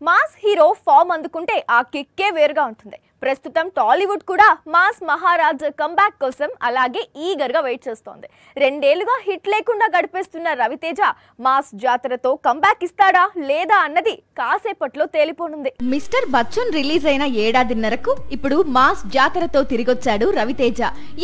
Mass hero form అందుకుంటే ఆ కిక్కే వేరుగా ఉంటుంది. ప్రస్తుతం టాలీవుడ్ కూడా మాస్ మహారాజ్ కంబ్యాక్ కోసం అలాగే ఈగర్ గా వెయిట్ చేస్తోంది. 2 ఏళ్లుగా హిట్ లేకుండా గడిపేస్తున్న రవితేజ మాస్ జాతరతో కంబ్యాక్ ఇస్తాడా లేదా అన్నది కాసేపట్లో తేలిపోనుంది. మిస్టర్ బచ్చన్ రిలీజ్ అయిన ఏడాదిన్నరకు ఇప్పుడు మాస్ జాతరతో తిరిగొచ్చాడు రవితేజ.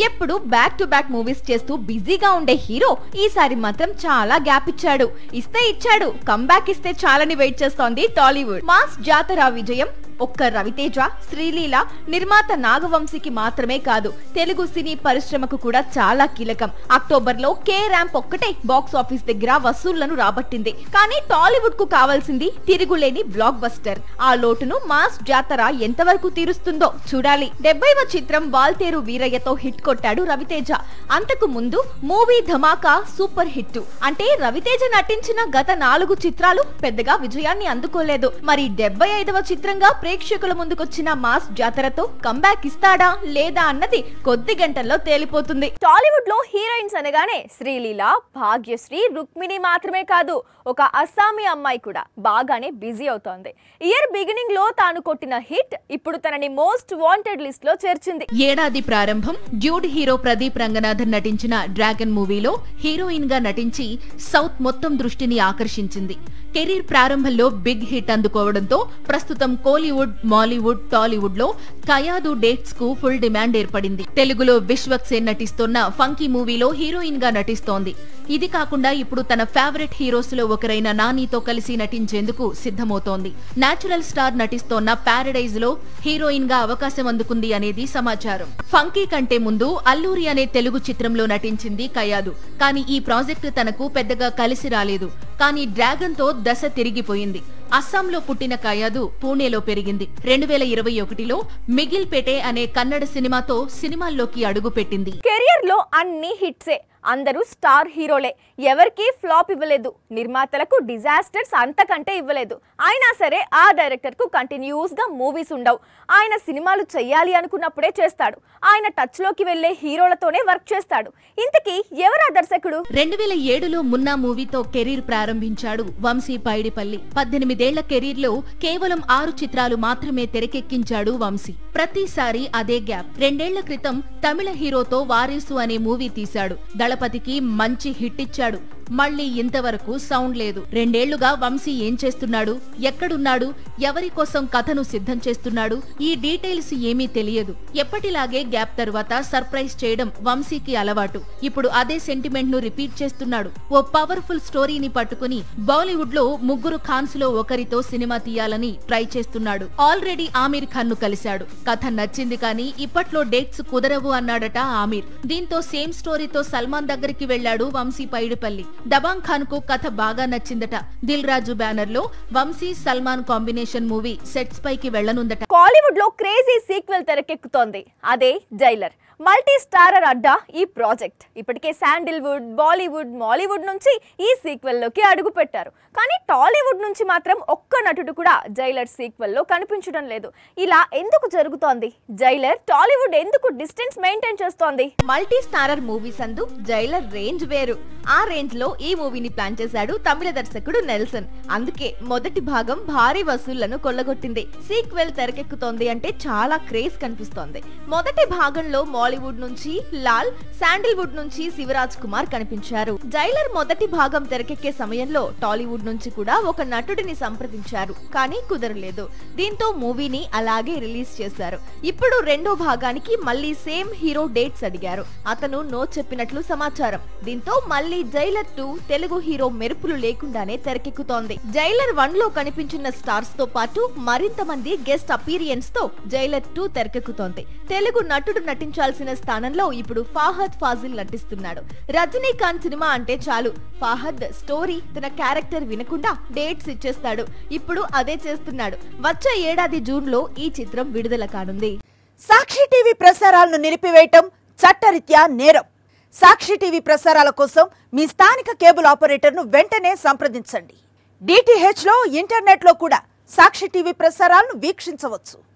ఎప్పుడు బ్యాక్ టు బ్యాక్ మూవీస్ చేస్తూ బిజీగా ఉండే హీరో ఈసారి మాత్రం చాలా గ్యాప్ ఇచ్చాడు. ఇస్తే ఇచ్చాడు, కంబ్యాక్ ఇస్తే చాలని వెయిట్ చేస్తోంది టాలీవుడ్. మాస్ జాతర విజయం ఒక్క రవితేజ, శ్రీలీల, నిర్మాత నాగవంశీకి మాత్రమే కాదు, తెలుగు సినీ పరిశ్రమకు కూడా చాలా కీలకం. అక్టోబర్లో కే ర్యాంప్ ఒక్కటే బాక్స్ ఆఫీస్ దగ్గర వసూళ్లను రాబట్టింది. కానీ టాలీవుడ్ కు కావాల్సింది తిరుగులేని బ్లాక్ బస్టర్. ఆ లోటును మాస్ జాతర ఎంతవరకు తీరుస్తుందో చూడాలి. 70వ చిత్రం వాల్తేరు వీరయ్యతో హిట్ కొట్టాడు రవితేజ. అంతకు ముందు మూవీ ధమాకా సూపర్ హిట్. అంటే రవితేజ నటించిన గత 4 చిత్రాలు పెద్దగా విజయాన్ని అందుకోలేదు. మరి 75వ చిత్రంగా ప్రేక్షకుల ముందుకొచ్చిన మాస్ జాతరతో కంబ్యాక్ ఇస్తాడా లేదా అన్నది కొద్ది గంటల్లో తేలిపోతుంది. టాలీవుడ్ లో హీరోయిన్స్ అనగానే శ్రీలీల, భాగ్యశ్రీ, రుక్మిణి మాత్రమే కాదు, ఒక అస్సామీ అమ్మాయి కూడా బాగానే బిజీ అవుతోంది. ఇయర్ బిగినింగ్ లో తాను కొట్టిన హిట్ ఇప్పుడు తనని మోస్ట్ వాంటెడ్ లిస్ట్ లో చేర్చింది. ఏడాది ప్రారంభం డ్యూడ్ హీరో ప్రదీప్ రంగనాథన్ నటించిన డ్రాగన్ మూవీలో హీరోయిన్ గా నటించి సౌత్ మొత్తం దృష్టిని ఆకర్షించింది. కెరీర్ ప్రారంభంలో బిగ్ హిట్ అందుకోవడంతో ప్రస్తుతం కోలీవుడ్, మాలీవుడ్, టాలీవుడ్ లో కయాదు డేట్స్ కు ఫుల్ డిమాండ్ ఏర్పడింది. తెలుగులో విశ్వక్ సేన్ నటిస్తోన్న ఫంకీ మూవీలో హీరోయిన్ గా నటిస్తోంది. ఇది కాకుండా ఇప్పుడు తన ఫేవరెట్ హీరోస్ లో ఒకరైన నానితో కలిసి నటించేందుకు సిద్ధమవుతోంది. నేచురల్ స్టార్ నటిస్తోన్న ప్యారడైజ్ లో హీరోయిన్ గా అవకాశం అందుకుంది అనేది సమాచారం. ఫంకీ కంటే ముందు అల్లూరి అనే తెలుగు చిత్రంలో నటించింది కయాదు. కానీ ఈ ప్రాజెక్టు తనకు పెద్దగా కలిసి రాలేదు. కానీ డ్రాగన్ తో దశ తిరిగిపోయింది. అస్సాంలో పుట్టిన కయాదు పూణేలో పెరిగింది. 2021లో మిగిల్పేటే అనే కన్నడ సినిమాతో సినిమాల్లోకి అడుగుపెట్టింది. కెరియర్ లో అన్ని హిట్సే, అందరూ స్టార్ హీరోలే, ఎవరికి ఫ్లాప్ ఇవ్వలేదు. నిర్మాతలకు డిజాస్టర్స్ అంతకంటే ఇవ్వలేదు. అయినా సరే ఆ డైరెక్టర్ కు కంటిన్యూస్ గా మూవీస్ ఉండవు. ఆయన సినిమాలు చెయ్యాలి అనుకున్నప్పుడే చేస్తాడు. ఆయన టచ్ లోకి వెళ్లే హీరోలతోనే వర్క్ చేస్తాడు. ఇంతకీ ఎవరా దర్శకుడు? 2007లో మున్నా మూవీతో కెరీర్ ప్రారంభించాడు వంశీ పైడిపల్లి. 18 ఏళ్ల కెరీర్ లో కేవలం 6 చిత్రాలు మాత్రమే తెరకెక్కించాడు వంశీ. ప్రతిసారి అదే గ్యాప్. 2 ఏళ్ల క్రితం తమిళ హీరోతో వారీసు అనే మూవీ తీశాడు. దళపతికి మంచి హిట్ ఇచ్చాడు. మళ్లీ ఇంతవరకు సౌండ్ లేదు. 2 ఏళ్లుగా వంశీ ఏం చేస్తున్నాడు, ఎక్కడున్నాడు, ఎవరి కోసం కథను సిద్ధం చేస్తున్నాడు, ఈ డీటెయిల్స్ ఏమీ తెలియదు. ఎప్పటిలాగే గ్యాప్ తరువాత సర్ప్రైజ్ చేయడం వంశీకి అలవాటు. ఇప్పుడు అదే సెంటిమెంట్ ను రిపీట్ చేస్తున్నాడు. ఓ పవర్ఫుల్ స్టోరీని పట్టుకుని బాలీవుడ్ లో 3 ఖాన్స్ లో ఒకరితో సినిమా తీయాలని ట్రై చేస్తున్నాడు. ఆల్రెడీ ఆమీర్ ఖాన్ ను కలిశాడు. కథ నచ్చింది కానీ ఇప్పట్లో డేట్స్ కుదరవు అన్నాడట ఆమీర్. దీంతో సేమ్ స్టోరీతో సల్మాన్ దగ్గరికి వెళ్లాడు వంశీ పైడిపల్లి. దబాంగ్ ఖాన్ కు కథ బాగా నచ్చిందట. దిల్ రాజు బ్యానర్ లో Vamshi Salman combination movie sets పైకి వెళ్లనుందట. కాలీవుడ్ లో క్రేజీ సీక్వెల్ తెరకెక్కుతోంది. అదే జైలర్. మల్టీ స్టారర్ అడ్డా ఈ ప్రాజెక్ట్. ఇప్పటికే శాండిల్వుడ్, బాలీవుడ్, మాలీవుడ్ నుంచి ఈ సీక్వెల్ లోకి అడుగు పెట్టారు. కానీ టాలీవుడ్ నుంచి మాత్రం ఒక్క నటుడు కూడా జైలర్ సీక్వెల్ లో కనిపించడం లేదు. ఇలా ఎందుకు జరుగుతోంది? జైలర్ టాలీవుడ్ ఎందుకు డిస్టెన్స్ మెయింటైన్ చేస్తోంది? మల్టీ స్టారర్ మూవీస్ అందు జైలర్ రేంజ్ వేరు. ఆ రేంజ్ లో ఈ మూవీని ప్లాన్ చేశాడు తమిళ దర్శకుడు నెల్సన్. అందుకే మొదటి భాగం భారీ వసూళ్లను కొల్లగొట్టింది. సీక్వెల్ తెరకెక్కుతోంది అంటే చాలా క్రేజ్ కనిపిస్తోంది. మొదటి భాగంలో బాలీవుడ్ నుంచి లాల్, శాండిల్వుడ్ నుంచి శివరాజ్ కుమార్ కనిపించారు. జైలర్ మొదటి భాగం తెరకెక్కే సమయంలో టాలీవుడ్ నుంచి కూడా ఒక నటుడిని సంప్రదించారు. కానీ కుదరలేదు. దీంతో మూవీని అలాగే రిలీజ్ చేశారు. ఇప్పుడు రెండో భాగానికి మళ్ళీ సేమ్ హీరో డేట్స్ అడిగారు. అతను నో చెప్పినట్లు సమాచారం. దీంతో మళ్ళీ జైలర్ 2 తెలుగు హీరో మెరుపులు లేకుండానే తెరకెక్కుతోంది. జైలర్ 1 లో కనిపించిన స్టార్స్ తో పాటు మరింత మంది గెస్ట్ అపీరియన్స్ తో జైలర్ 2 తెరకెక్కుతోంది. తెలుగు నటుడు నటించాల్సిన స్థానంలో ఇప్పుడు ఫాహద్ ఫాజిల్ నటిస్తున్నాడు. రజనీకాంత్ సినిమా అంటే చాలు ఫాహద్ స్టోరీ, తన క్యారెక్టర్ వినకుండా డేట్స్ ఇచ్చేస్తాడు. ఇప్పుడు అదే చేస్తున్నాడు. వచ్చే ఏడాది జూన్ లో ఈ చిత్రం విడుదల కానుంది. సాక్షి టీవీ ప్రసారాలను నిలిపివేయటం చట్టరీత్యా నేరం. సాక్షి టీవీ ప్రసారాల కోసం మీ స్థానిక కేబుల్ ఆపరేటర్ను వెంటనే సంప్రదించండి. DTH లో, ఇంటర్నెట్ లో కూడా సాక్షి టీవీ ప్రసారాలను వీక్షించవచ్చు.